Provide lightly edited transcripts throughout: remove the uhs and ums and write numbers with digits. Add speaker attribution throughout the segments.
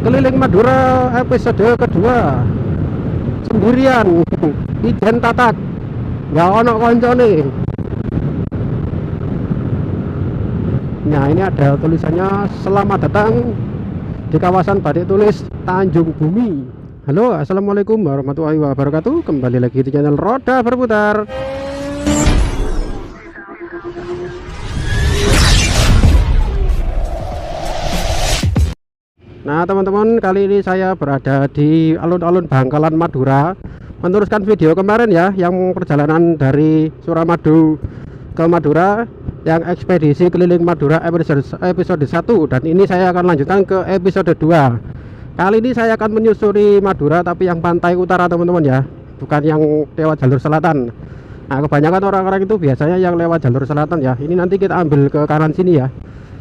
Speaker 1: Keliling Madura episode kedua. Sendirian. Ijen tatak. Nggak ono koncone. Nah, ini ada tulisannya selamat datang di kawasan Batik Tulis Tanjung Bumi. Halo, assalamualaikum warahmatullahi wabarakatuh. Kembali lagi di channel Roda Berputar. Nah teman-teman, kali ini saya berada di alun-alun Bangkalan Madura, meneruskan video kemarin ya, yang perjalanan dari Suramadu ke Madura, yang ekspedisi keliling Madura episode 1. Dan ini saya akan lanjutkan ke episode 2. Kali ini saya akan menyusuri Madura, tapi yang pantai utara teman-teman ya, bukan yang lewat jalur selatan. Nah kebanyakan orang-orang itu biasanya yang lewat jalur selatan ya. Ini nanti kita ambil ke kanan sini ya.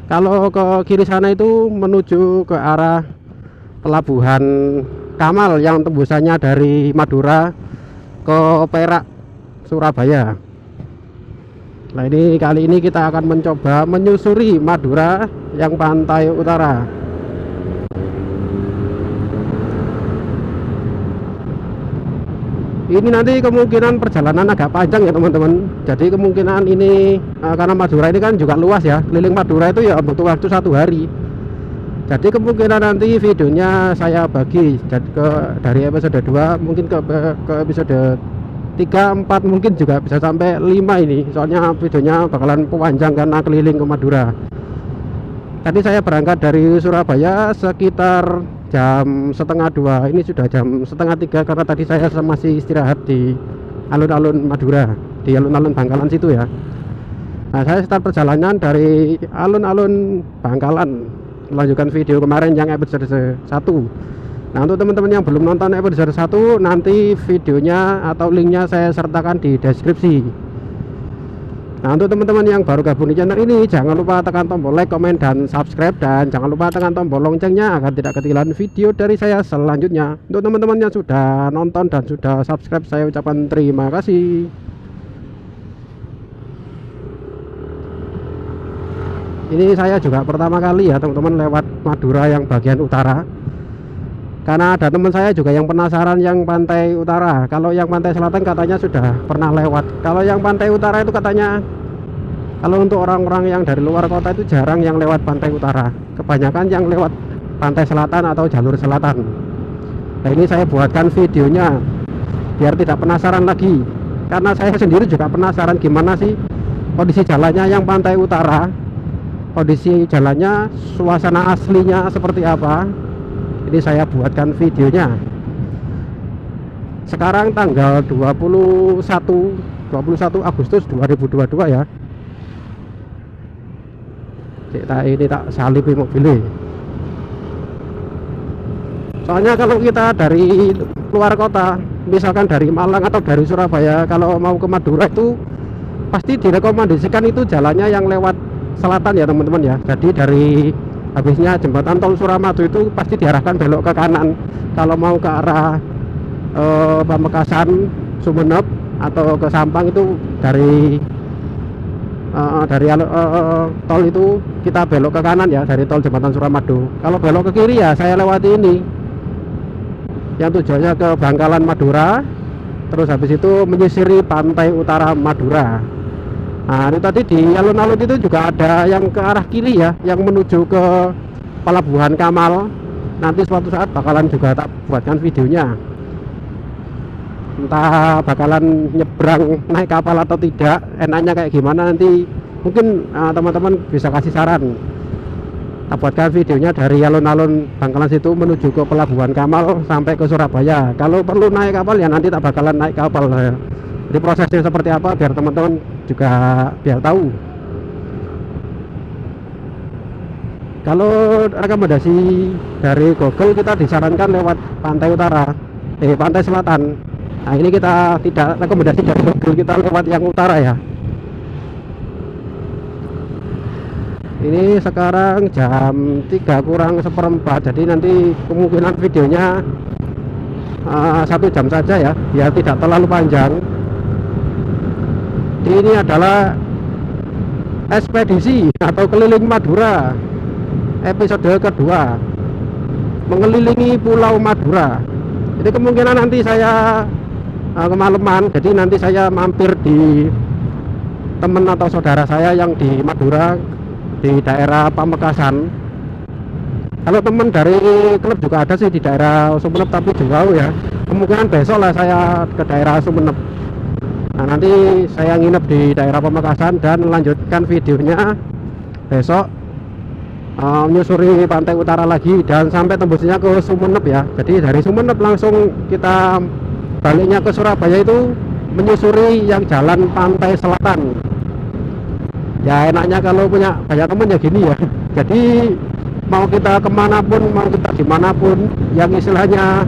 Speaker 1: Kalau ke kiri sana itu menuju ke arah pelabuhan Kamal yang tembusannya dari Madura ke Perak, Surabaya. Nah ini kali ini kita akan mencoba menyusuri Madura yang pantai utara. Ini nanti kemungkinan perjalanan agak panjang ya teman-teman. Jadi kemungkinan ini karena Madura ini kan juga luas ya, keliling Madura itu ya butuh waktu 1 hari. Jadi kemungkinan nanti videonya saya bagi dari episode 2 mungkin ke episode 3, 4, mungkin juga bisa sampai 5 ini. Soalnya videonya bakalan panjang karena keliling ke Madura. Tadi saya berangkat dari Surabaya sekitar jam setengah 2. Ini sudah jam setengah 3 karena tadi saya masih istirahat di alun-alun Madura, di alun-alun Bangkalan situ ya. Nah saya start perjalanan dari alun-alun Bangkalan, melanjutkan video kemarin yang episode 1. Nah untuk teman-teman yang belum nonton episode 1, nanti videonya atau linknya saya sertakan di deskripsi. Nah untuk teman-teman yang baru gabung di channel ini, jangan lupa tekan tombol like, komen, dan subscribe. Dan jangan lupa tekan tombol loncengnya agar tidak ketinggalan video dari saya selanjutnya. Untuk teman-teman yang sudah nonton dan sudah subscribe, saya ucapkan terima kasih. Ini saya juga pertama kali ya teman-teman lewat Madura yang bagian utara, karena ada teman saya juga yang penasaran yang pantai utara. Kalau yang pantai selatan katanya sudah pernah lewat. Kalau yang pantai utara itu katanya, kalau untuk orang-orang yang dari luar kota itu jarang yang lewat pantai utara, kebanyakan yang lewat pantai selatan atau jalur selatan. Nah ini saya buatkan videonya biar tidak penasaran lagi, karena saya sendiri juga penasaran gimana sih kondisi jalannya yang pantai utara, kondisi jalannya, suasana aslinya seperti apa. Ini saya buatkan videonya. Sekarang tanggal 21 Agustus 2022 ya. Ini tak salipi mobilnya. Soalnya kalau kita dari luar kota, misalkan dari Malang atau dari Surabaya, kalau mau ke Madura itu pasti direkomendasikan itu jalannya yang lewat selatan ya teman-teman ya. Jadi dari habisnya jembatan tol Suramadu itu pasti diarahkan belok ke kanan. Kalau mau ke arah Pamekasan, Sumeneb atau ke Sampang itu dari tol itu kita belok ke kanan ya, dari tol jembatan Suramadu. Kalau belok ke kiri ya saya lewati ini yang tujuannya ke Bangkalan Madura, terus habis itu menyisiri pantai utara Madura. Nah ini tadi di alun-alun itu juga ada yang ke arah kiri ya, yang menuju ke pelabuhan Kamal. Nanti suatu saat bakalan juga tak buatkan videonya, entah bakalan nyebrang naik kapal atau tidak, enaknya kayak gimana nanti mungkin teman-teman bisa kasih saran. Tak buatkan videonya dari alun-alun Bangkalan situ menuju ke pelabuhan Kamal sampai ke Surabaya. Kalau perlu naik kapal ya nanti tak bakalan naik kapal ya. Jadi prosesnya seperti apa biar teman-teman juga biar tahu. Kalau rekomendasi dari Google kita disarankan lewat pantai utara, pantai selatan. Nah ini kita tidak rekomendasi dari Google, kita lewat yang utara ya. Ini sekarang jam 3:04, jadi nanti kemungkinan videonya 1 jam saja ya, biar tidak terlalu panjang. Ini adalah ekspedisi atau keliling Madura episode kedua. mengelilingi Pulau Madura. Jadi kemungkinan nanti saya kemalaman, jadi nanti saya mampir di teman atau saudara saya yang di Madura, di daerah Pamekasan. Kalau teman dari klub juga ada sih di daerah Sumeneb, tapi jauh ya. Kemungkinan besok lah saya ke daerah Sumeneb. Nah, nanti saya nginep di daerah Pamekasan dan melanjutkan videonya besok, menyusuri pantai utara lagi dan sampai tembusnya ke Sumeneb ya. Jadi dari Sumeneb langsung kita baliknya ke Surabaya itu menyusuri yang jalan pantai selatan. Ya enaknya kalau punya banyak temen ya gini ya. Jadi mau kita kemanapun, mau kita dimanapun, yang istilahnya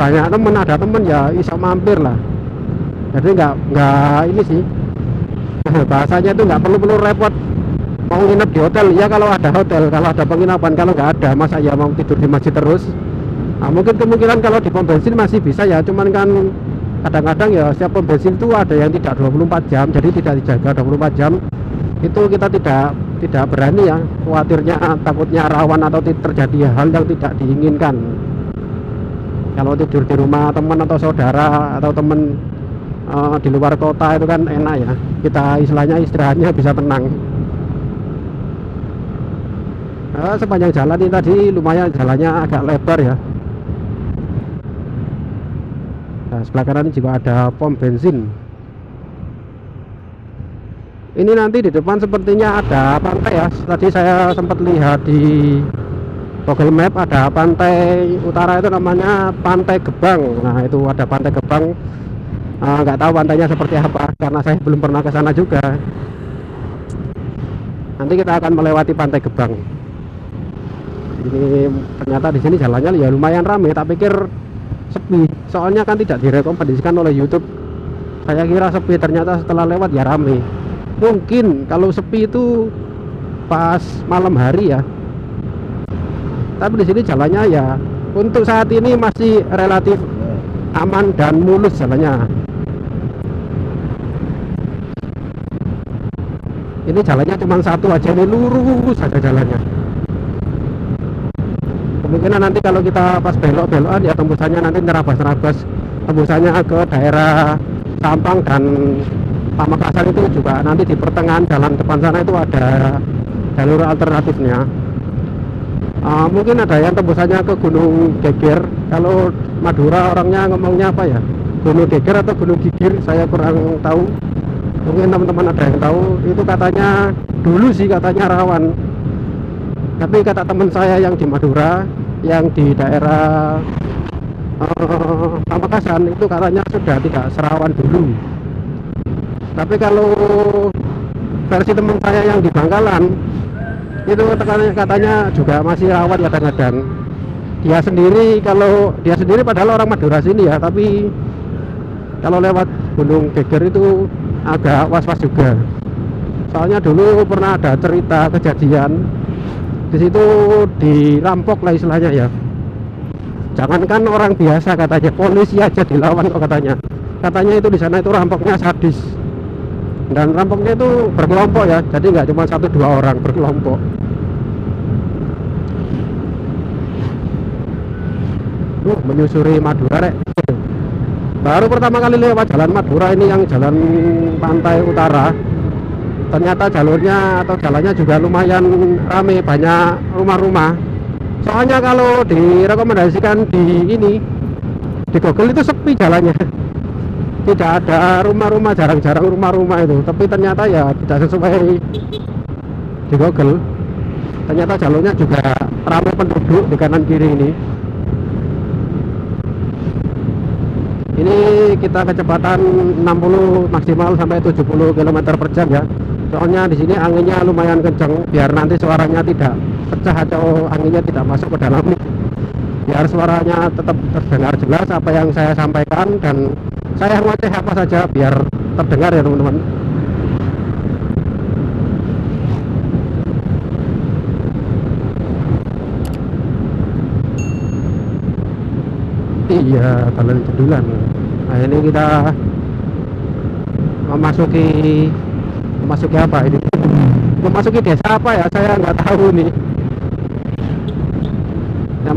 Speaker 1: banyak temen, ada temen ya bisa mampir lah. Jadi nggak ini sih bahasanya itu nggak perlu repot mau nginep di hotel ya. Kalau ada hotel, kalau ada penginapan, kalau nggak ada masa ya mau tidur di masjid terus. Nah, mungkin kemungkinan kalau di pom bensin masih bisa ya, cuman kan kadang-kadang ya setiap pom bensin itu ada yang tidak 24 jam, jadi tidak dijaga 24 jam. Itu kita tidak berani ya, khawatirnya takutnya rawan atau terjadi hal yang tidak diinginkan. Kalau tidur di rumah teman atau saudara atau teman di luar kota itu kan enak ya, kita istilahnya istirahatnya bisa tenang. Sepanjang jalan ini tadi lumayan jalannya agak lebar ya. Nah, sebelah kanan ini juga ada pom bensin. Ini nanti di depan sepertinya ada pantai ya. Tadi saya sempat lihat di Google Map ada pantai utara itu namanya Pantai Gebang. Nah itu ada Pantai Gebang. Nggak tahu pantainya seperti apa karena saya belum pernah ke sana juga. Nanti kita akan melewati Pantai Gebang. Ini ternyata di sini jalannya ya lumayan ramai. Tak pikir sepi, soalnya kan tidak direkomendasikan oleh YouTube. Saya kira sepi, ternyata setelah lewat ya ramai. Mungkin kalau sepi itu pas malam hari ya. Tapi di sini jalannya ya untuk saat ini masih relatif aman dan mulus jalannya. Ini jalannya cuma satu aja, ini lurus saja jalannya. Kemungkinan nanti kalau kita pas belok-belokan ya tembusannya nanti nerabas-nerabas, tembusannya ke daerah Sampang dan Pamekasan itu juga nanti di pertengahan jalan depan sana itu ada jalur alternatifnya. Mungkin ada yang tembusannya ke Gunung Geger. Kalau Madura orangnya ngomongnya apa ya, Gunung Geger atau Gunung Gigir, saya kurang tahu. Mungkin teman-teman ada yang tahu. Itu katanya dulu sih katanya rawan, tapi kata teman saya yang di Madura, yang di daerah Pamekasan itu katanya sudah tidak serawan dulu. Tapi kalau versi teman saya yang di Bangkalan itu katanya juga masih rawan kadang-kadang. Dia sendiri padahal orang Madura sini ya, tapi kalau lewat Gunung Geger itu agak was-was juga. Soalnya dulu pernah ada cerita kejadian di situ dirampok lah istilahnya ya. Jangankan orang biasa katanya, polisi aja dilawan kok katanya. Katanya itu di sana itu rampoknya sadis. Dan rampoknya itu berkelompok ya, jadi nggak cuma 1-2 orang, berkelompok. Menyusuri Madura rek. Baru pertama kali lewat jalan Madura ini, yang jalan pantai utara. Ternyata jalurnya atau jalannya juga lumayan ramai, banyak rumah-rumah. Soalnya kalau direkomendasikan di Google itu sepi jalannya. Tidak ada rumah-rumah, jarang-jarang rumah-rumah itu. Tapi ternyata ya tidak sesuai di Google. Ternyata jalurnya juga ramai penduduk di kanan kiri ini. Ini kita kecepatan 60 maksimal sampai 70 km per jam ya. Soalnya di sini anginnya lumayan kencang, biar nanti suaranya tidak pecah atau anginnya tidak masuk ke dalam. Biar suaranya tetap terdengar jelas apa yang saya sampaikan, dan saya ngoceh apa saja biar terdengar ya teman-teman. Iya, jalan cedulan. Nah ini kita memasuki apa ini? Memasuki desa apa ya? Saya nggak tahu nih.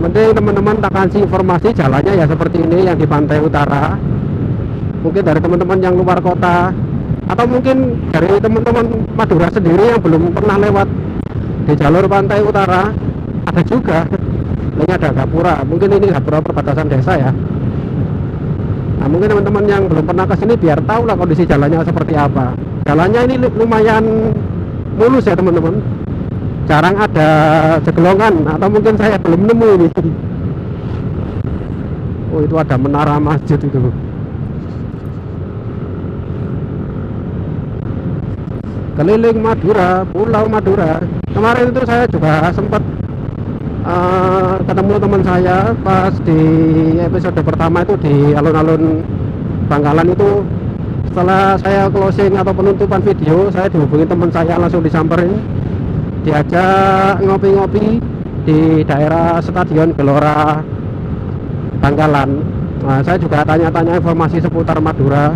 Speaker 1: penting teman-teman tak kasih informasi jalannya ya seperti ini yang di pantai utara. Mungkin dari teman-teman yang luar kota, atau mungkin dari teman-teman Madura sendiri yang belum pernah lewat di jalur pantai utara, ada juga. Ini ada Gapura, mungkin ini Gapura perbatasan desa ya. Nah mungkin teman-teman yang belum pernah ke sini biar tahu lah kondisi jalannya seperti apa. Jalannya ini lumayan mulus ya teman-teman, jarang ada jeglongan, atau mungkin saya belum nemu ini. Oh itu ada menara masjid itu. Keliling Madura, Pulau Madura. Kemarin itu saya juga sempat ketemu teman saya pas di episode pertama itu di alun-alun Bangkalan itu. Setelah saya closing atau penutupan video, saya dihubungi teman saya, langsung disamperin, diajak ngopi-ngopi di daerah Stadion Gelora Bangkalan. Nah, saya juga tanya-tanya informasi seputar Madura.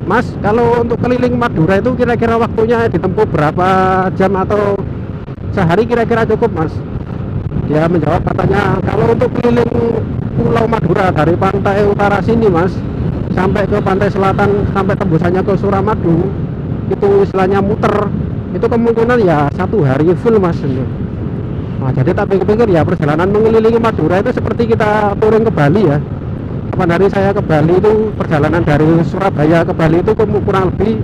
Speaker 1: Mas, kalau untuk keliling Madura itu kira-kira waktunya ditempuh berapa jam atau sehari kira-kira cukup, Mas? Dia menjawab katanya kalau untuk keliling Pulau Madura dari pantai utara sini, Mas, sampai ke pantai selatan, sampai tembusannya ke Suramadu, itu istilahnya muter, itu kemungkinan ya 1 hari full, Mas. Nah, jadi tak pikir-pikir ya perjalanan mengelilingi Madura itu seperti kita turun ke Bali ya. Kapan hari saya ke Bali itu perjalanan dari Surabaya ke Bali itu kurang lebih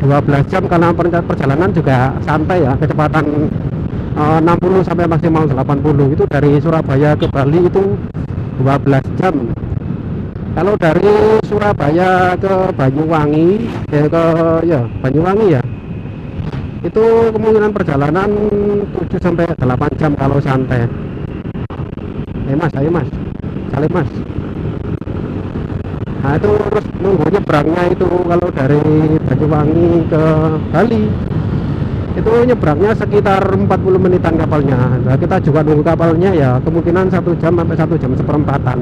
Speaker 1: 12 jam, karena perjalanan juga santai ya, kecepatan 60 sampai maksimal 80. Itu dari Surabaya ke Bali itu 12 jam. Kalau dari Surabaya ke Banyuwangi Banyuwangi ya, itu kemungkinan perjalanan 7 sampai 8 jam kalau santai. Mas, ayo Mas, salib Mas. Nah itu terus nunggu nyebrangnya itu, kalau dari Banyuwangi ke Bali itu nyebrangnya sekitar 40 menitan kapalnya. Nah kita juga nunggu kapalnya ya kemungkinan 1 jam sampai 1 jam seperempatan.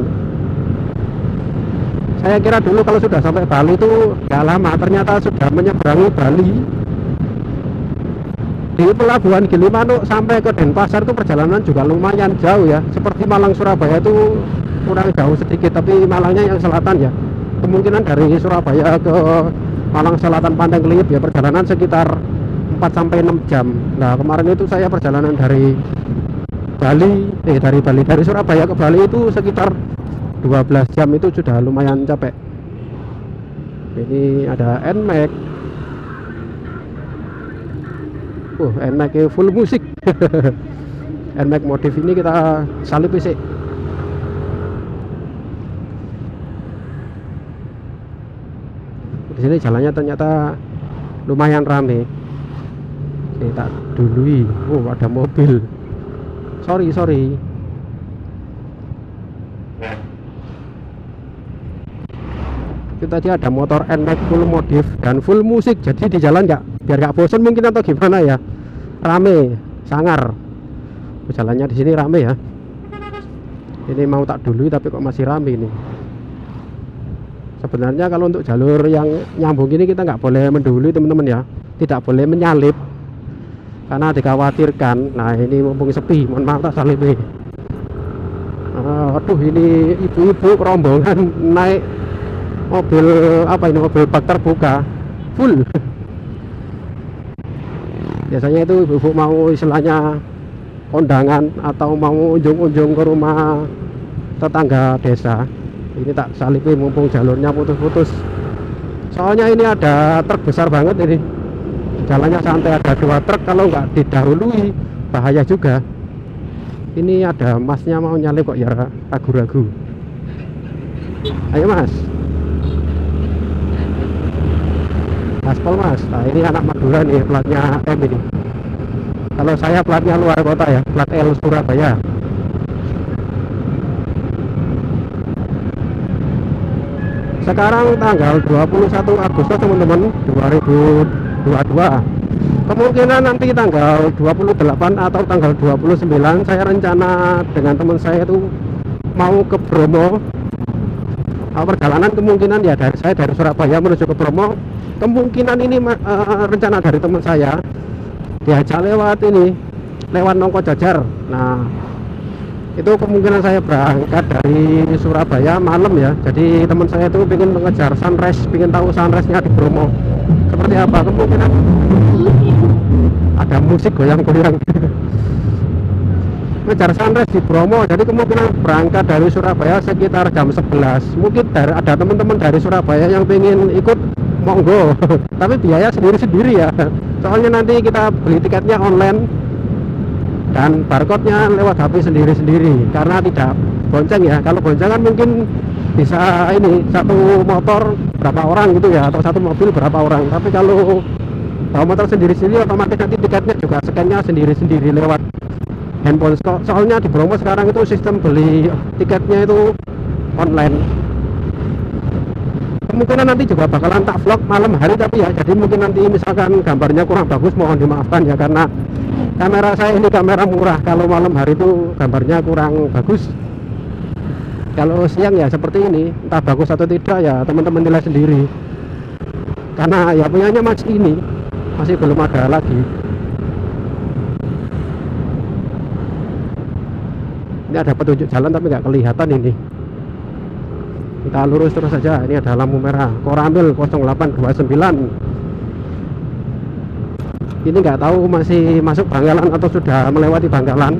Speaker 1: Saya kira dulu kalau sudah sampai Bali itu gak lama, ternyata sudah menyeberangi Bali. Di pelabuhan Gilimanuk sampai ke Denpasar itu perjalanan juga lumayan jauh ya, seperti Malang Surabaya itu kurang jauh sedikit, tapi Malangnya yang selatan ya. Kemungkinan dari Surabaya ke Malang Selatan Pantai Kelip ya perjalanan sekitar 4 sampai 6 jam. Nah kemarin itu saya perjalanan dari Surabaya ke Bali itu sekitar 12 jam, itu sudah lumayan capek. Ini ada NMAX. NMAX full musik. NMAX modif ini kita salip sih. Di sini jalannya ternyata lumayan rame. Kita dului. Oh, ada mobil. Sorry. Itu tadi ada motor NMAX full modif dan full musik. Jadi di jalan biar nggak bosan mungkin atau gimana ya. Rame, sangar. Jalannya di sini rame ya. Ini mau tak dului tapi kok masih rame ini. Sebenarnya kalau untuk jalur yang nyambung ini kita nggak boleh mendahului teman-teman ya, tidak boleh menyalip karena dikhawatirkan. Nah ini mumpung sepi, mohon maaf tak salip nih. Aduh ini ibu-ibu rombongan naik mobil mobil bak terbuka full. Biasanya itu ibu-ibu mau istilahnya kondangan atau mau unjung-unjung ke rumah tetangga desa. Ini tak salipin mumpung jalurnya putus-putus, soalnya ini ada truk besar banget ini, jalannya santai, ada 2 truk, kalau nggak didahului bahaya juga. Ini ada masnya mau nyalip kok ya ragu-ragu. Ayo Mas, aspal Mas. Nah ini anak Madura nih, platnya M ini. Kalau saya platnya luar kota ya, plat L Surabaya. Sekarang tanggal 21 Agustus teman-teman 2022. Kemungkinan nanti tanggal 28 atau tanggal 29 saya rencana dengan teman saya itu mau ke Bromo. Perjalanan kemungkinan ya saya dari Surabaya menuju ke Bromo. Kemungkinan ini rencana dari teman saya diajak lewat Nongko Jajar. Nah itu kemungkinan saya berangkat dari Surabaya malam ya. Jadi teman saya itu ingin mengejar sunrise, ingin tahu sunrise-nya di Bromo seperti apa. Kemungkinan ada musik goyang-goyang ngejar sunrise di Bromo. Jadi kemungkinan berangkat dari Surabaya sekitar jam 11. Mungkin ada teman-teman dari Surabaya yang pengen ikut, monggo tapi biaya sendiri-sendiri ya, soalnya nanti kita beli tiketnya online dan barcode-nya lewat HP sendiri-sendiri karena tidak bonceng ya. Kalau boncengan mungkin bisa ini satu motor berapa orang gitu ya, atau satu mobil berapa orang. Tapi kalau bawa motor sendiri-sendiri otomatis nanti tiketnya juga scan-nya sendiri-sendiri lewat handphone. Soalnya di Bromo sekarang itu sistem beli tiketnya itu online. Kemungkinan nanti juga bakalan tak vlog malam hari tapi ya, jadi mungkin nanti misalkan gambarnya kurang bagus mohon dimaafkan ya, karena kamera saya ini kamera murah. Kalau malam hari itu gambarnya kurang bagus. Kalau siang ya seperti ini, entah bagus atau tidak ya teman-teman nilai sendiri, karena ya punyanya masih ini, masih belum ada lagi. Ini ada petunjuk jalan tapi nggak kelihatan ini. Kita lurus terus saja. Ini ada lampu merah Koramil 0829. Ini nggak tahu masih masuk Bangkalan atau sudah melewati Bangkalan.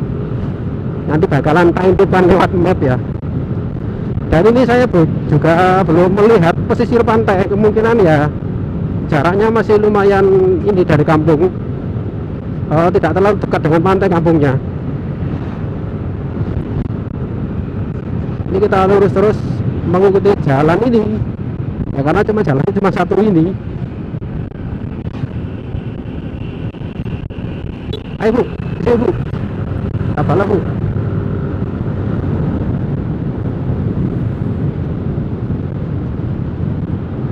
Speaker 1: Nanti bakalan taintukan lewat map ya. Dan ini saya juga belum melihat pesisir pantai. Kemungkinan ya jaraknya masih lumayan ini dari kampung, tidak terlalu dekat dengan pantai kampungnya. Ini kita lurus terus mengikuti jalan ini ya, karena jalannya cuma satu ini. Ayo Bu, ayo Bu, apalah Bu.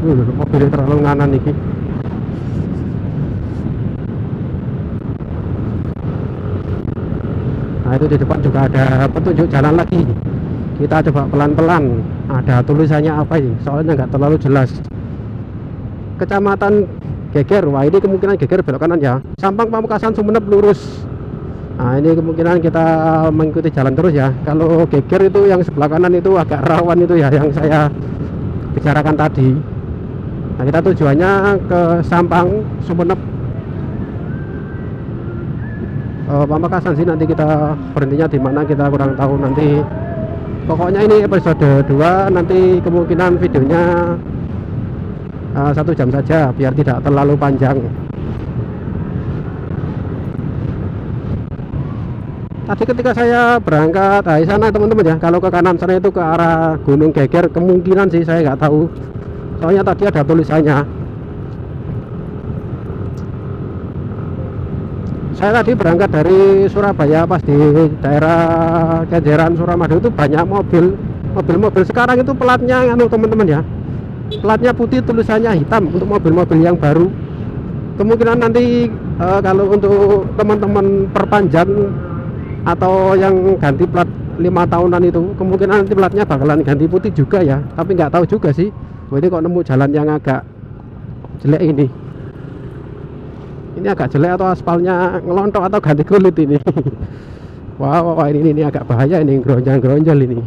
Speaker 1: Mobilnya terlalu nganan nih. Nah itu di depan juga ada petunjuk jalan lagi. Kita coba pelan-pelan. Ada tulisannya apa ini? Soalnya nggak terlalu jelas. Kecamatan Geger. Wah ini kemungkinan Geger belok kanan ya. Sampang Pamekasan Sumeneb lurus. Nah ini kemungkinan kita mengikuti jalan terus ya. Kalau Geger itu yang sebelah kanan itu agak rawan itu ya, yang saya bicarakan tadi. Nah kita tujuannya ke Sampang Sumeneb, Pamekasan sih. Nanti kita berhentinya di mana kita kurang tahu nanti. Pokoknya ini episode 2, nanti kemungkinan videonya 1 jam saja biar tidak terlalu panjang. Tadi ketika saya berangkat dari sana teman-teman ya, kalau ke kanan sana itu ke arah Gunung Geger, kemungkinan sih saya nggak tahu, soalnya tadi ada tulisannya. Saya tadi berangkat dari Surabaya, pas di daerah Kenjeran Suramadu itu banyak mobil. Sekarang itu platnya teman-teman ya, platnya putih tulisannya hitam untuk mobil-mobil yang baru. Kemungkinan nanti kalau untuk teman-teman perpanjang atau yang ganti plat 5 tahunan itu, kemungkinan nanti platnya bakalan ganti putih juga ya, tapi nggak tahu juga sih. Ini kok nemu jalan yang agak jelek ini. Ini agak jelek atau aspalnya ngelontok atau ganti kulit ini. Wow, ini agak bahaya ini, geronjal ini.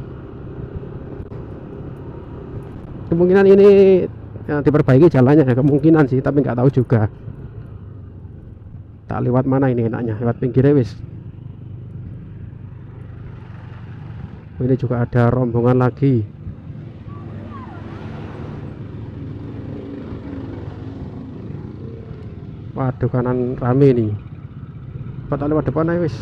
Speaker 1: Kemungkinan ini ya, diperbaiki jalannya ya, kemungkinan sih, tapi nggak tahu juga. Tak lewat mana ini enaknya, lewat pinggirnya wis. Ini juga ada rombongan lagi. Waduh, kanan rame nih. Patah lewat depan aja wis.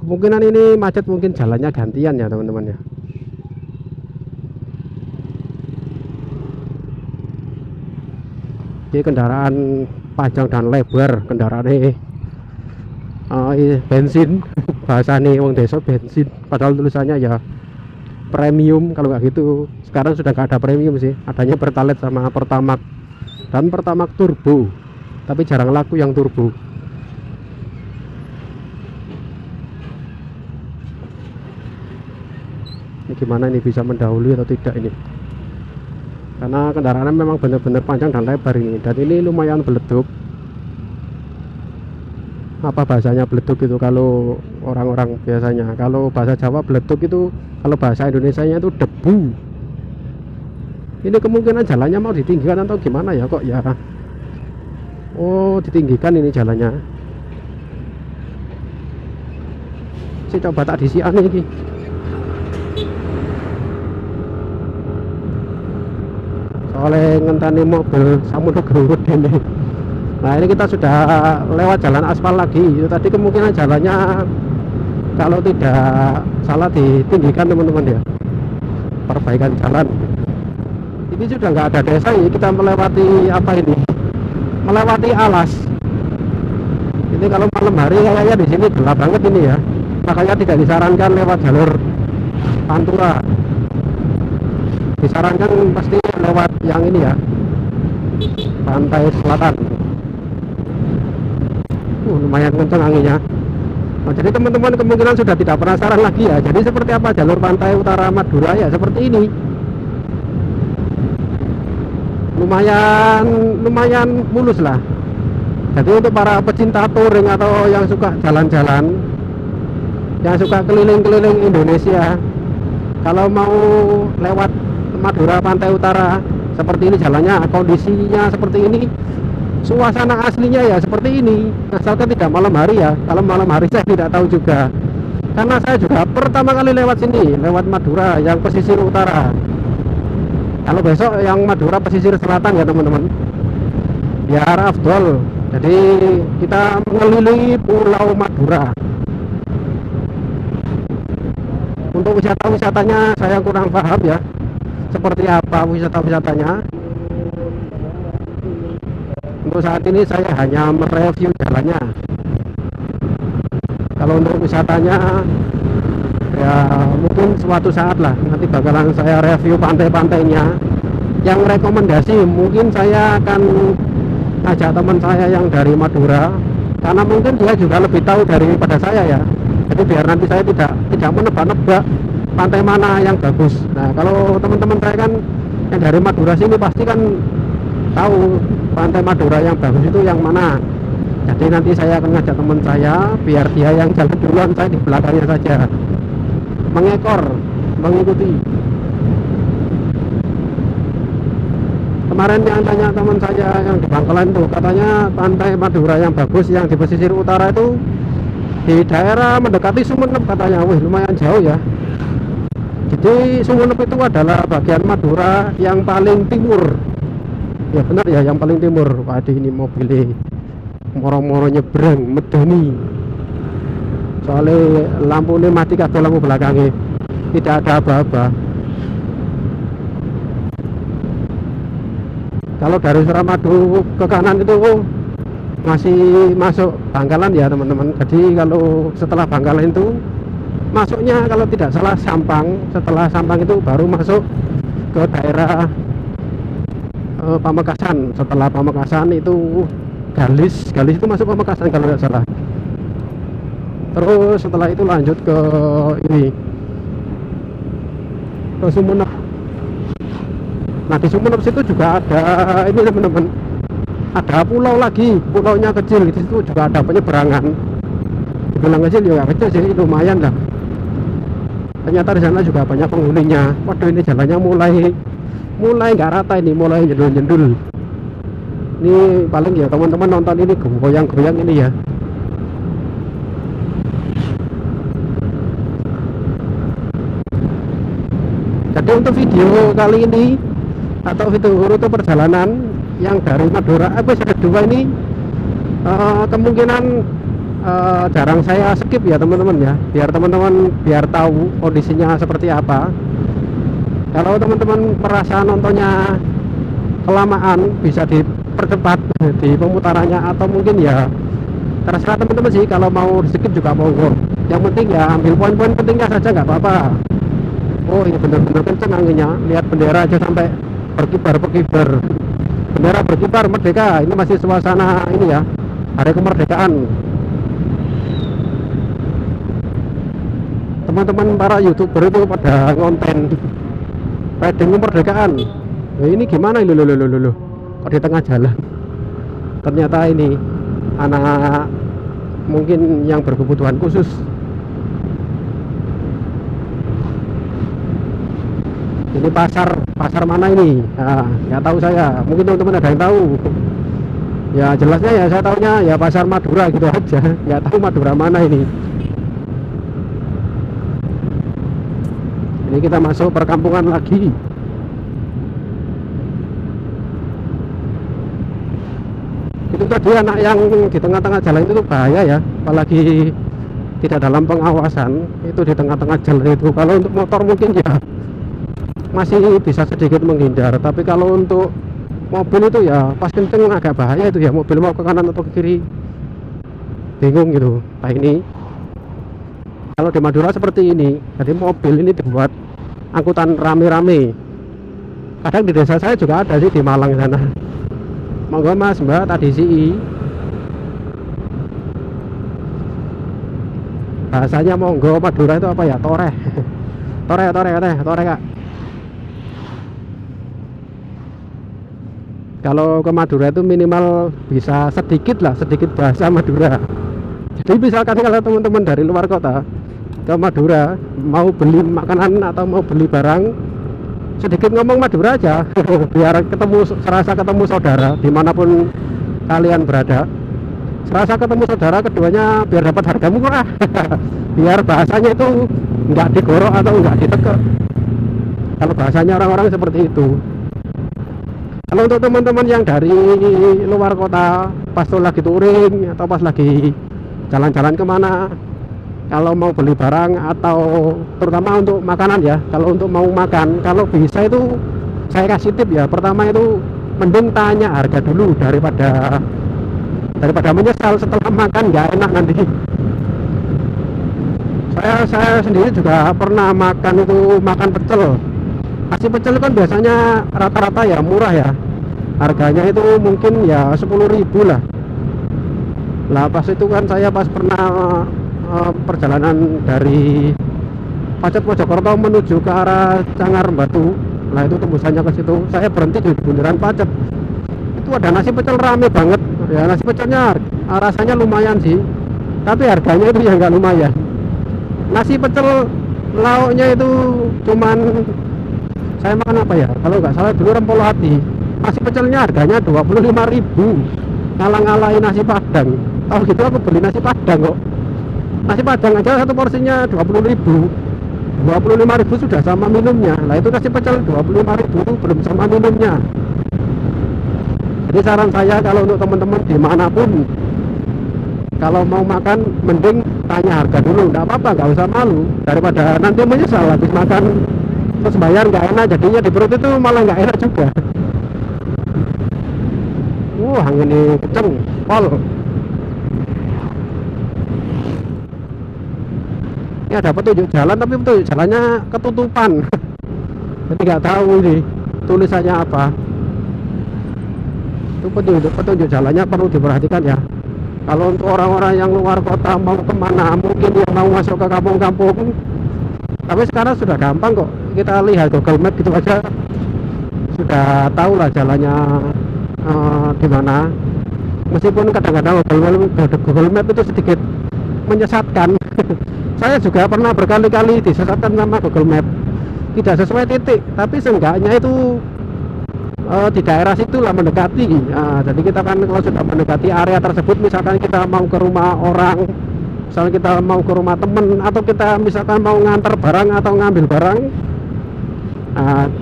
Speaker 1: Kemungkinan ini macet, mungkin jalannya gantian ya teman-teman ya. Ini kendaraan panjang dan lebar, kendaraan ini bensin. Bahasanya wong desa bensin, padahal tulisannya ya premium. Kalau nggak gitu sekarang sudah nggak ada premium sih, adanya Pertalite sama Pertamax dan Pertamax turbo, tapi jarang laku yang turbo. Ini gimana ini, bisa mendahului atau tidak ini, karena kendaraannya memang benar-benar panjang dan lebar ini, dan ini lumayan beleduk. apa bahasanya bleduk itu kalau orang-orang biasanya. Kalau bahasa Jawa bleduk itu, kalau bahasa Indonesianya itu debu. Ini kemungkinan jalannya mau ditinggikan atau gimana ya kok ya. Oh, ditinggikan ini jalannya. Saya coba tak disian ini. Soalnya ngenteni mobil samudra gerut ini. Nah, ini kita sudah lewat jalan aspal lagi. Itu tadi kemungkinan jalannya kalau tidak salah ditinggikan teman-teman ya. Perbaikan jalan. Ini sudah nggak ada desa ini. Kita melewati apa ini? Melewati alas. Ini kalau malam hari kayaknya di sini gelap banget ini ya. Makanya tidak disarankan lewat jalur Pantura. Disarankan pasti lewat yang ini ya, pantai selatan. Lumayan kencang anginnya. Nah, jadi teman-teman kemungkinan sudah tidak penasaran lagi ya. Jadi seperti apa jalur pantai utara Madura ya, seperti ini. Lumayan mulus lah. Jadi untuk para pecinta touring atau yang suka jalan-jalan, yang suka keliling-keliling Indonesia, kalau mau lewat Madura pantai utara seperti ini jalannya, kondisinya seperti ini, suasana aslinya ya seperti ini, asalkan tidak malam hari ya. Kalau malam hari saya tidak tahu juga, karena saya juga pertama kali lewat sini, lewat Madura yang pesisir utara. Kalau besok yang Madura pesisir selatan ya teman-teman, biar afdol. Jadi kita mengelilingi Pulau Madura. Untuk wisata-wisatanya saya kurang paham ya, seperti apa wisata-wisatanya. Untuk saat ini saya hanya mereview jalannya. Kalau untuk wisatanya ya mungkin suatu saat lah nanti bakalan saya review pantai-pantainya. Yang rekomendasi mungkin saya akan ajak teman saya yang dari Madura, karena mungkin dia juga lebih tahu daripada saya ya. Jadi biar nanti saya tidak menebak-nebak pantai mana yang bagus. Nah, kalau teman-teman saya kan yang dari Madura sini pasti kan tahu pantai Madura yang bagus itu yang mana. Jadi nanti saya akan ngajak teman saya, biar dia yang jalan duluan, saya di belakangnya saja, mengekor, mengikuti. Kemarin yang tanya teman saya yang di Bangkalan itu, katanya pantai Madura yang bagus yang di pesisir utara itu di daerah mendekati Sumenep katanya. Wih, lumayan jauh ya. Jadi Sumenep itu adalah bagian Madura yang paling timur. Ya benar ya, yang paling timur. Waduh, ini mobilnya moro-moro nyebrang medeni. Soalnya lampu ini mati kabeh, lampu belakangnya tidak ada apa-apa. Kalau dari Suramadu ke kanan itu masih masuk Bangkalan ya teman-teman. Jadi kalau setelah Bangkalan itu masuknya kalau tidak salah Sampang. Setelah Sampang itu baru masuk ke daerah Pamekasan. Setelah Pamekasan itu Galis itu masuk Pamekasan kalau tidak salah. Terus setelah itu lanjut ke ini, ke Sumenep. Nah, di Sumenep situ juga ada ini teman-teman, ada pulau lagi, pulaunya kecil. Di situ juga ada penyeberangan. Dibilang kecil juga kecil sih, lumayan lah. Ternyata di sana juga banyak penghuninya. Waduh, ini jalannya mulai nggak rata ini, mulai jendul-jendul. Ini paling ya teman-teman nonton ini goyang-goyang ini ya. Jadi untuk video kali ini atau video rute perjalanan yang dari Madura episode 2 ini kemungkinan jarang saya skip ya teman-teman ya, biar teman-teman biar tahu kondisinya seperti apa. Kalau teman-teman merasa nontonnya kelamaan, bisa dipercepat di pemutarannya, atau mungkin ya terserah teman-teman sih. Kalau mau di skip juga monggo, yang penting ya ambil poin-poin pentingnya saja, nggak apa-apa. Oh, ini benar-benar kenceng anginnya, lihat bendera aja sampai berkibar. Bendera berkibar, merdeka. Ini masih suasana ini ya, hari kemerdekaan. Teman-teman para YouTuber itu pada ngonten wedding kemerdekaan. Ini gimana ini kok di tengah jalan? Ternyata ini anak mungkin yang berkebutuhan khusus. Ini pasar mana ini? Nah, nggak tahu saya. Mungkin teman-teman ada yang tahu. Ya jelasnya ya saya tahunya ya pasar Madura gitu aja. Nggak tahu Madura mana ini. Ini kita masuk perkampungan lagi. Itu tadi anak yang di tengah-tengah jalan itu tuh bahaya ya, apalagi tidak dalam pengawasan. Itu di tengah-tengah jalan itu, kalau untuk motor mungkin ya masih bisa sedikit menghindar, tapi kalau untuk mobil itu ya pas kenceng agak bahaya itu ya, mobil mau ke kanan atau ke kiri bingung gitu. Nah ini kalau di Madura seperti ini, jadi mobil ini dibuat angkutan rame-rame. Kadang di desa saya juga ada sih, di Malang sana. Monggo mas mbak tadi sih bahasanya monggo. Madura itu apa ya, tore tore kak. Kalau ke Madura itu minimal bisa sedikit bahasa Madura. Jadi misalkan kalau teman-teman dari luar kota ke Madura mau beli makanan atau mau beli barang, sedikit ngomong Madura aja biar serasa ketemu saudara dimanapun kalian berada. Serasa ketemu saudara, keduanya biar dapat harga murah. Biar bahasanya itu nggak digorok atau nggak ditekek. Kalau bahasanya orang-orang seperti itu. Kalau untuk teman-teman yang dari luar kota, pas tuh lagi touring atau pas lagi jalan-jalan kemana, kalau mau beli barang atau terutama untuk makanan ya, kalau untuk mau makan, kalau bisa itu saya kasih tip ya, pertama itu mending tanya harga dulu daripada menyesal setelah makan nggak enak nanti. Saya sendiri juga pernah makan pecel. Nasi pecel kan biasanya rata-rata ya murah ya, harganya itu mungkin ya 10.000 lah. Lah pas itu kan saya pernah perjalanan dari Pacet Mojokerto menuju ke arah Cangar Batu. Nah itu tembusannya ke situ, saya berhenti di bundaran Pacet. Itu ada nasi pecel rame banget ya, nasi pecelnya rasanya lumayan sih, tapi harganya itu ya nggak lumayan. Nasi pecel lauknya itu cuman, saya makan apa ya, kalau nggak salah dulu rempolo hati. Nasi pecelnya harganya 25.000, ngalah-ngalahin nasi padang. Tahu gitu aku beli nasi padang kok. Nasi padang aja satu porsinya 20.000, 25.000 sudah sama minumnya. Lah itu nasi pecel 25.000 belum sama minumnya. Jadi saran saya kalau untuk teman-teman dimanapun, kalau mau makan mending tanya harga dulu, nggak apa-apa, nggak usah malu, daripada nanti menyesal habis makan terus bayar nggak enak, jadinya di perut itu malah nggak enak juga. Angin ini kenceng pol. Ini ada petunjuk jalan, tapi petunjuk jalannya ketutupan. Jadi nggak tahu ini tulisannya apa. Itu petunjuk jalannya perlu diperhatikan ya. Kalau untuk orang-orang yang luar kota mau kemana, mungkin yang mau masuk ke kampung-kampung, tapi sekarang sudah gampang kok, kita lihat Google Map gitu aja sudah tahu lah jalannya di mana. Meskipun kadang-kadang Google Map itu sedikit menyesatkan. Saya juga pernah berkali-kali disesatkan sama Google Map, tidak sesuai titik, tapi seenggaknya itu di daerah situ lah mendekati. Jadi kita kan kalau sudah mendekati area tersebut, misalkan kita mau ke rumah orang, misalkan kita mau ke rumah temen, atau kita misalkan mau ngantar barang atau ngambil barang,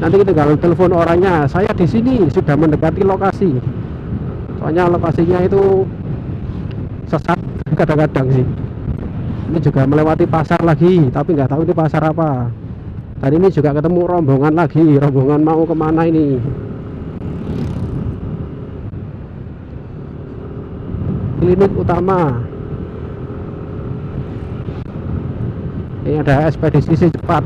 Speaker 1: nanti kita tinggal telepon orangnya, saya di sini sudah mendekati lokasi. Soalnya lokasinya itu sesat kadang-kadang sih. Ini juga melewati pasar lagi, tapi nggak tahu ini pasar apa. Dan ini juga ketemu rombongan lagi, rombongan mau kemana ini. Klinik utama. Ini ada ekspedisi cepat.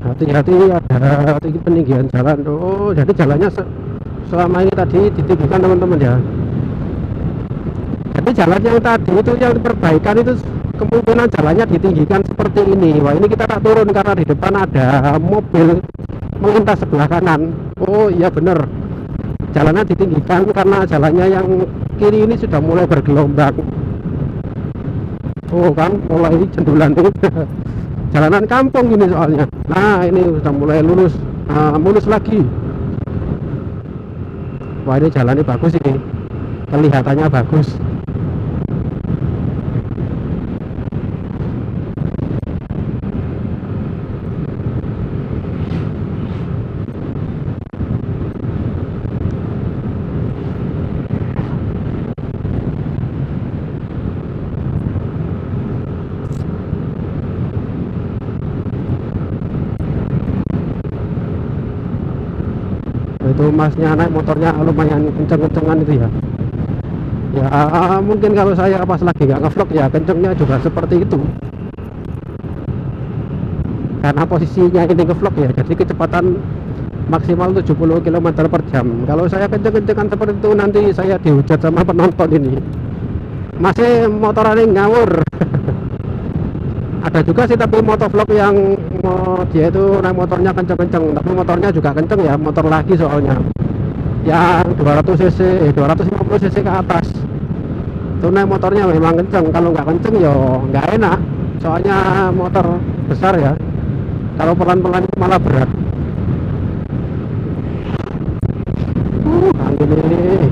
Speaker 1: Hati-hati, ada peninggian jalan. Oh, jadi jalannya selama ini tadi ditinggikan teman-teman ya. Jadi Jadi jalan yang tadi itu yang perbaikan itu kemungkinan jalannya ditinggikan seperti ini. Wah, ini kita tak turun karena di depan ada mobil melintas sebelah kanan. Oh iya bener, jalannya ditinggikan karena jalannya yang kiri ini sudah mulai bergelombang. Oh kan, mulai cendulan tuh. Jalanan kampung ini soalnya. Nah ini sudah mulai mulus lagi. Wah ini jalannya bagus ini, kelihatannya bagus. Itu masnya naik motornya lumayan kenceng-kencengan itu ya. Ya mungkin kalau saya pas lagi nggak ngevlog ya kencengnya juga seperti itu, karena posisinya ini ngevlog ya, jadi kecepatan maksimal 70 km per jam. Kalau saya kenceng-kencengan seperti itu nanti saya dihujat sama penonton ini, masih motorannya ngawur. Ada juga sih tapi motovlog yang dia itu naik motornya kenceng-kenceng, tapi motornya juga kenceng ya, motor lagi soalnya yang 200 cc 250 cc ke atas itu naik motornya memang kenceng. Kalau nggak kenceng ya nggak enak, soalnya motor besar ya, kalau pelan-pelan itu malah berat. Angin ini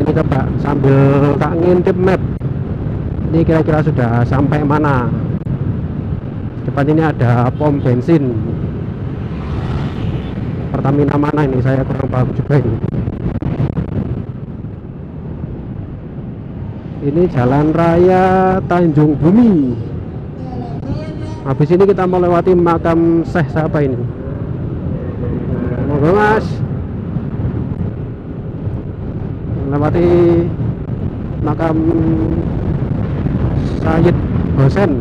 Speaker 1: coba sambil tak ngintip map ini kira-kira sudah sampai mana. Depan ini ada pom bensin Pertamina mana ini, saya kurang paham juga ini. Ini jalan raya Tanjung Bumi. Habis ini kita melewati makam Syekh siapa ini, monggo mas, melewati makam Sayyid Hosen.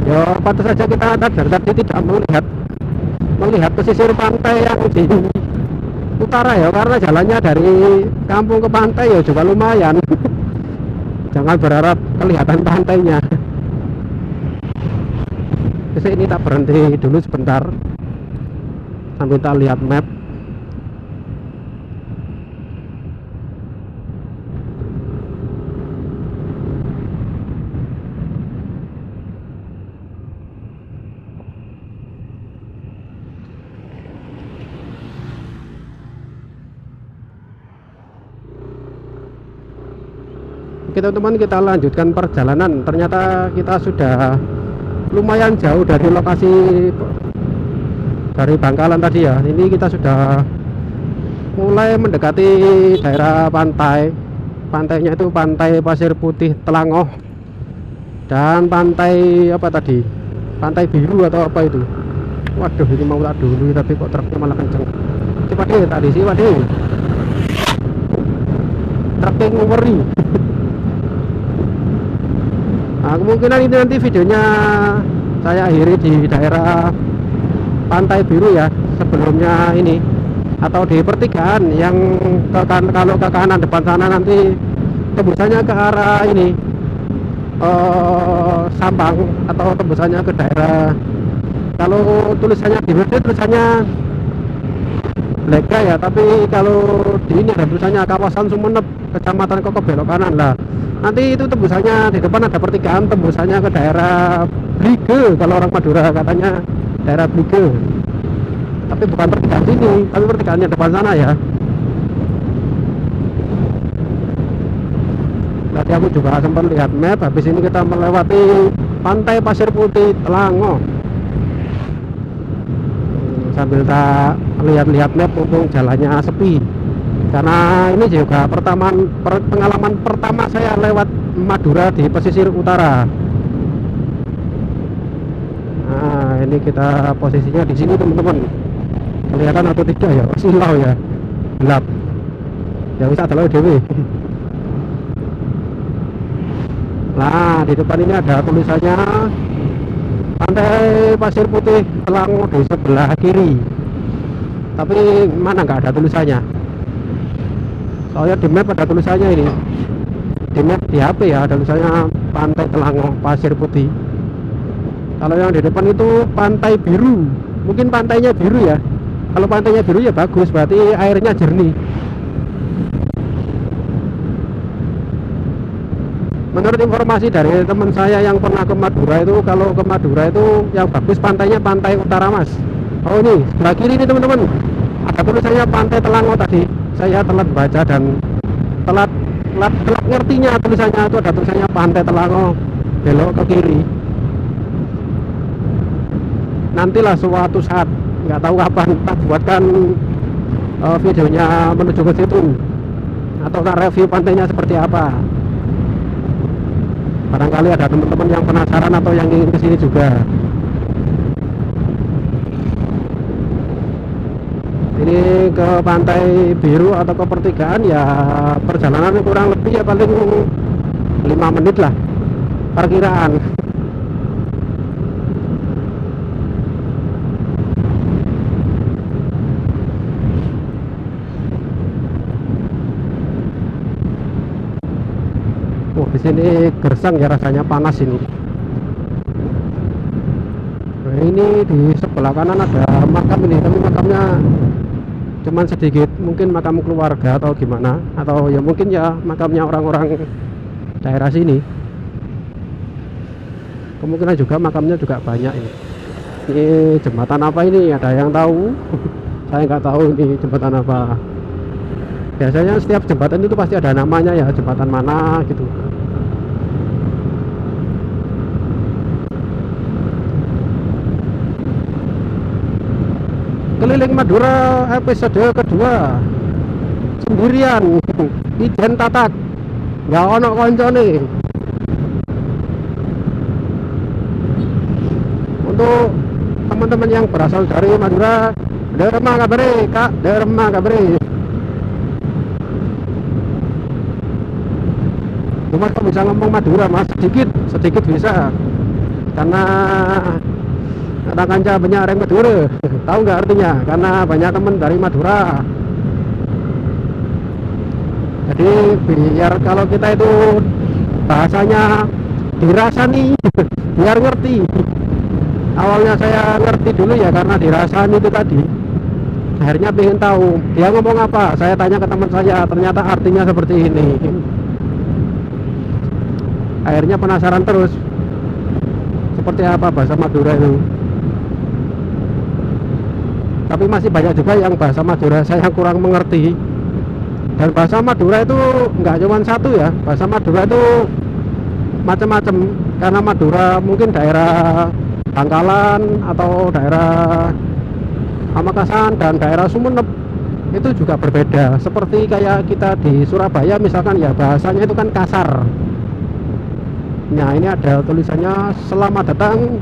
Speaker 1: Ya patut saja kita dari tadi tidak melihat pesisir pantai yang di utara ya, karena jalannya dari kampung ke pantai ya juga lumayan. Jangan berharap kelihatan pantainya. Jadi ini tak berhenti dulu sebentar sambil tak lihat map. Oke teman-teman, kita lanjutkan perjalanan. Ternyata kita sudah lumayan jauh dari lokasi, dari Bangkalan tadi ya. Ini kita sudah mulai mendekati daerah pantai. Pantainya itu Pantai Pasir Putih Telangoh dan pantai apa tadi, Pantai Biru atau apa itu. Waduh, ini mau tak dulu tapi kok truknya malah kenceng. Coba deh tadi sih, waduh, truknya ngeri. Nah, kemungkinan ini nanti videonya saya akhiri di daerah Pantai Biru ya, sebelumnya ini, atau di pertigaan yang kalau ke kanan depan sana nanti tembusannya ke arah ini Sampang, atau tembusannya ke daerah, kalau tulisannya di WD tulisannya Blega ya, tapi kalau di ini ada tulisannya kawasan Sumeneb, Kecamatan Koko belok kanan lah. Nanti itu tembusannya di depan ada pertigaan, tembusannya ke daerah Brige, kalau orang Madura katanya daerah Brige. Tapi bukan pertigaan sini, tapi pertigaannya depan sana ya. Tadi aku juga sempat lihat map. Habis ini kita melewati Pantai Pasir Putih Telangoh. Sambil tak lihat-lihat map, mumpung jalannya sepi. Karena ini juga pengalaman pertama saya lewat Madura di pesisir utara. Nah, ini kita posisinya di sini teman-teman. Kelihatan atau tidak ya? Silau ya, gelap. Ya bisa terlalu dewi. Nah, di depan ini ada tulisannya Pantai Pasir Putih Telango di sebelah kiri, tapi mana nggak ada tulisannya. Soalnya di map ada tulisannya ini, di map di HP ya ada tulisannya Pantai Telango Pasir Putih. Kalau yang di depan itu Pantai Biru, mungkin pantainya biru ya. Kalau pantainya biru ya bagus, berarti airnya jernih. Menurut informasi dari teman saya yang pernah ke Madura itu, kalau ke Madura itu yang bagus pantainya Pantai Utara, Mas. Oh ini sebelah kiri ini teman-teman, ada tulisannya Pantai Telango tadi. Saya telat baca dan telat ngertinya tulisannya itu, ada tulisannya Pantai Telango, belok ke kiri. Nantilah suatu saat, nggak tahu kapan, tak buatkan videonya menuju ke situ, atau review pantainya seperti apa. Barangkali ada teman-teman yang penasaran atau yang ingin kesini juga. Ini ke Pantai Biru atau ke pertigaan ya perjalanan kurang lebih ya paling 5 menit lah perkiraan. Di sini gersang ya, rasanya panas ini. Nah, ini di sebelah kanan ada makam ini, tapi makamnya cuman sedikit, mungkin makam keluarga atau gimana, atau ya mungkin ya makamnya orang-orang daerah sini. Kemungkinan juga makamnya juga banyak ini. Ini jembatan apa ini? Ada yang tahu? Saya nggak tahu ini jembatan apa. Biasanya setiap jembatan itu pasti ada namanya ya, jembatan mana gitu. Keliling Madura episode kedua sendirian, ijen tatak, nggak ono koncone. Untuk teman-teman yang berasal dari Madura, derma kabare kak, derma kabare. Cuma kok bisa ngomong Madura mas, sedikit bisa, karena kata kanca banyak orang Madura. Tahu nggak artinya? Karena banyak teman dari Madura. Jadi biar kalau kita itu bahasanya dirasani, biar ngerti. Awalnya saya ngerti dulu ya karena dirasani itu tadi. Akhirnya pengen tahu dia ngomong apa. Saya tanya ke teman saya, ternyata artinya seperti ini. Akhirnya penasaran terus, seperti apa bahasa Madura itu. Tapi masih banyak juga yang bahasa Madura saya kurang mengerti. Dan bahasa Madura itu nggak cuma satu ya, bahasa Madura itu macam-macam. Karena Madura mungkin daerah Bangkalan atau daerah Pamekasan dan daerah Sumeneb itu juga berbeda. Seperti kayak kita di Surabaya misalkan ya, bahasanya itu kan kasar. Nah ini ada tulisannya selamat datang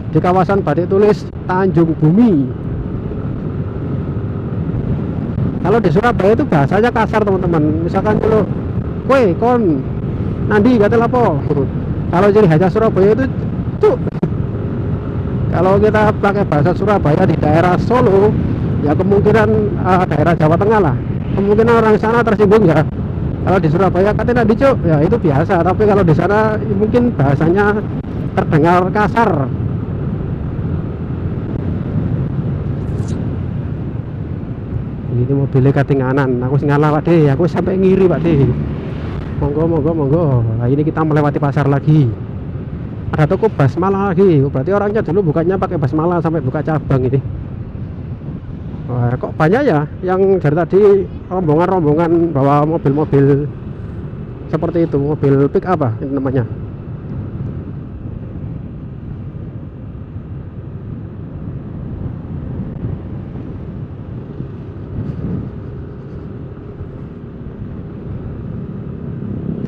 Speaker 1: di kawasan batik tulis Tanjung Bumi. Kalau di Surabaya itu bahasanya kasar teman-teman. Misalkan kalau kue kon nandi kata lapo. Kalau jadi haja Surabaya itu cuk. Kalau kita pakai bahasa Surabaya di daerah Solo ya kemungkinan daerah Jawa Tengah lah, kemungkinan orang sana tersinggung ya. Kalau di Surabaya katanya nandi cuk ya itu biasa, tapi kalau di sana mungkin bahasanya terdengar kasar. Ini mobilnya ketinggalan, aku ngalah Pak De, aku sampai ngiri Pak De. Monggo. Nah ini kita melewati pasar lagi, ada toko basmala lagi. Berarti orangnya dulu bukanya pakai basmala sampai buka cabang ini. Wah, kok banyak ya yang dari tadi rombongan bawa mobil-mobil seperti itu, mobil pick apa ini namanya.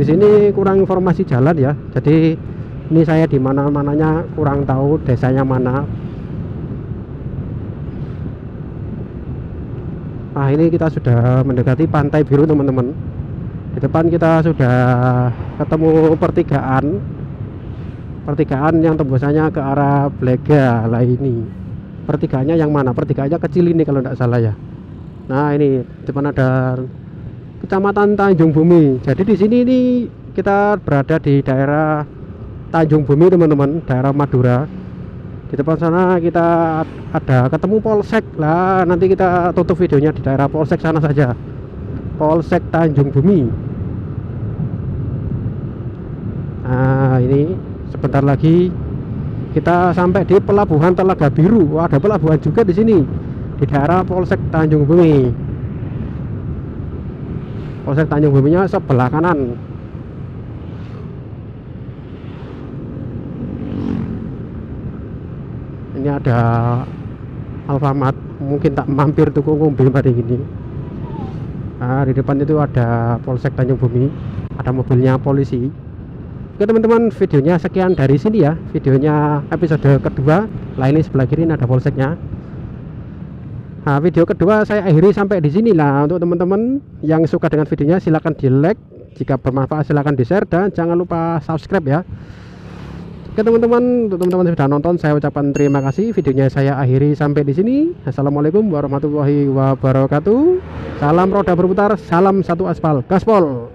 Speaker 1: Di sini kurang informasi jalan ya, jadi ini saya di mana-mananya kurang tahu desanya mana. Nah ini kita sudah mendekati Pantai Biru teman-teman. Di depan kita sudah ketemu pertigaan. pertigaan yang tembusannya ke arah Blega. Lah ini pertigaannya yang mana? Pertigaannya kecil ini kalau tidak salah ya. Nah ini depan ada Kecamatan Tanjung Bumi. Jadi di sini ini kita berada di daerah Tanjung Bumi teman-teman, daerah Madura. Di depan sana kita ada ketemu Polsek lah. Nanti kita tutup videonya di daerah Polsek sana saja, Polsek Tanjung Bumi. Nah ini sebentar lagi kita sampai di Pelabuhan Telaga Biru. Wah, ada pelabuhan juga di sini di daerah Polsek Tanjung Bumi. Polsek Tanjung Buminya sebelah kanan. Ini ada Alfamart, mungkin tak mampir tuku ngombe hari ini. Nah, di depan itu ada Polsek Tanjung Bumi, ada mobilnya polisi. Oke teman-teman, videonya sekian dari sini ya, videonya episode kedua. Lah ini sebelah kiri ini ada polseknya. Nah, video kedua saya akhiri sampai di sini lah. Untuk teman-teman yang suka dengan videonya silahkan di like, jika bermanfaat silahkan di share, dan jangan lupa subscribe ya. Oke teman-teman, untuk teman-teman yang sudah nonton saya ucapkan terima kasih. Videonya saya akhiri sampai di sini. Assalamualaikum warahmatullahi wabarakatuh. Salam roda berputar, salam satu aspal, gaspol.